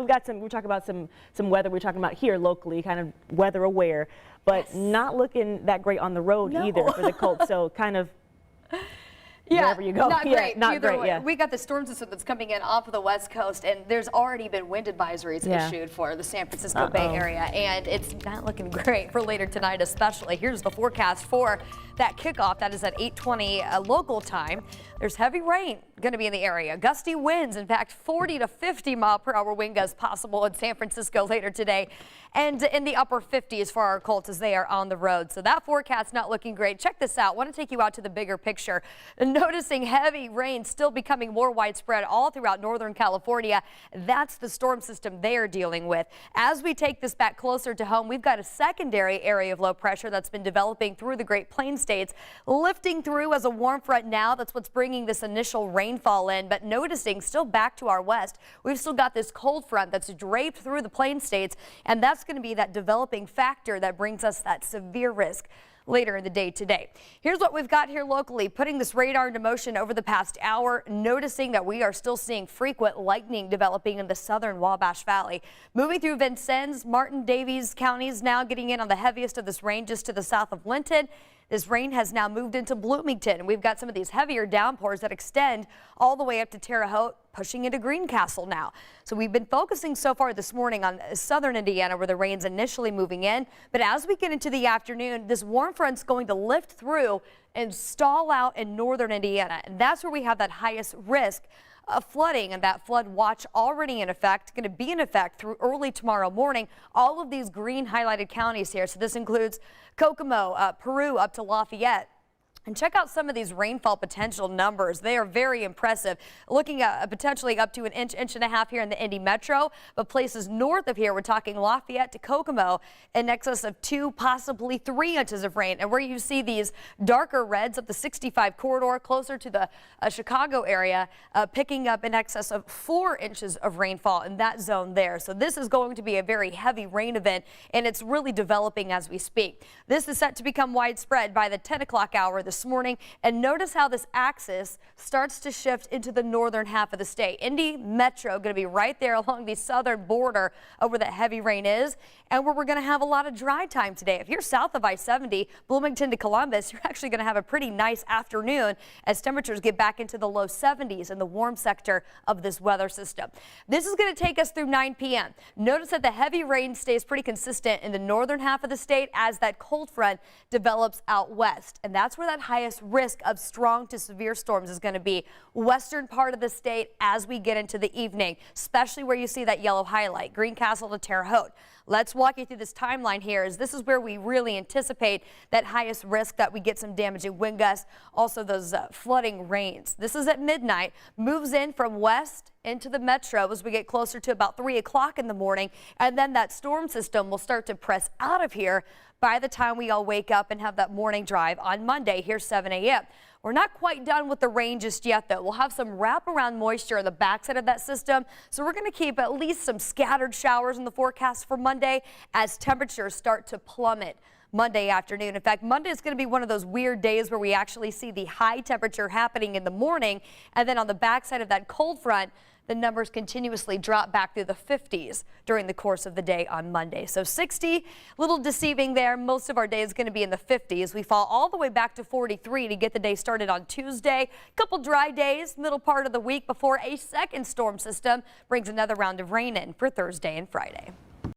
We've got we're talking about some weather we're talking about here locally, kind of weather aware, but not looking that great on the road either for the Colts. So kind of wherever you go. Not great. Not great, yeah. We got the storm system that's coming in off of the west coast, and there's already been wind advisories issued for the San Francisco Bay Area, and it's not looking great for later tonight especially. Here's the forecast for that kickoff. That is at 8:20 local time. There's heavy rain going to be in the area. Gusty winds, in fact, 40 to 50 mile per hour wind gusts possible in San Francisco later today, and in the upper 50s for our Colts as they are on the road. So that forecast not looking great. Check this out. I want to take you out to the bigger picture. Noticing heavy rain still becoming more widespread all throughout Northern California. That's the storm system they are dealing with. As we take this back closer to home, we've got a secondary area of low pressure that's been developing through the Great Plains states, lifting through as a warm front now. That's what's bringing this initial rainfall in, but noticing still back to our west, we've still got this cold front that's draped through the Plains states, and that's going to be that developing factor that brings us that severe risk later in the day today. Here's what we've got here locally, putting this radar into motion over the past hour, noticing that we are still seeing frequent lightning developing in the southern Wabash Valley. Moving through Vincennes, Martin, Davies counties now getting in on the heaviest of this rain just to the south of Linton. This rain has now moved into Bloomington, and we've got some of these heavier downpours that extend all the way up to Terre Haute, pushing into Greencastle now. So we've been focusing so far this morning on southern Indiana where the rain's initially moving in. But as we get into the afternoon, this warm front's going to lift through and stall out in northern Indiana. And that's where we have that highest risk of flooding, and that flood watch already in effect, going to be in effect through early tomorrow morning. All of these green highlighted counties here. So this includes Kokomo, Peru up to Lafayette. And check out some of these rainfall potential numbers. They are very impressive. Looking at potentially up to an inch, inch and a half here in the Indy Metro, but places north of here, we're talking Lafayette to Kokomo, in excess of 2, possibly 3 inches of rain. And where you see these darker reds up the 65 corridor, closer to the Chicago area, picking up in excess of 4 inches of rainfall in that zone there. So this is going to be a very heavy rain event, and it's really developing as we speak. This is set to become widespread by the 10 o'clock hour this morning, and notice how this axis starts to shift into the northern half of the state. Indy Metro going to be right there along the southern border of where that heavy rain is, and where we're going to have a lot of dry time today. If you're south of I-70, Bloomington to Columbus, you're actually going to have a pretty nice afternoon as temperatures get back into the low 70s in the warm sector of this weather system. This is going to take us through 9 p.m. Notice that the heavy rain stays pretty consistent in the northern half of the state as that cold front develops out west, and that's where that highest risk of strong to severe storms is going to be. Western part of the state as we get into the evening, especially where you see that yellow highlight, Greencastle to Terre Haute. Let's walk you through this timeline here, as this is where we really anticipate that highest risk that we get some damaging wind gusts, also those flooding rains. This is at midnight, moves in from west into the metro as we get closer to about 3 o'clock in the morning, and then that storm system will start to press out of here by the time we all wake up and have that morning drive on Monday here 7 a.m. We're not quite done with the rain just yet, though. We'll have some wraparound moisture on the backside of that system, so we're going to keep at least some scattered showers in the forecast for Monday as temperatures start to plummet Monday afternoon. In fact, Monday is going to be one of those weird days where we actually see the high temperature happening in the morning, and then on the backside of that cold front, the numbers continuously drop back through the 50s during the course of the day on Monday. So 60, a little deceiving there. Most of our day is going to be in the 50s. We fall all the way back to 43 to get the day started on Tuesday. A couple dry days, middle part of the week before a second storm system brings another round of rain in for Thursday and Friday.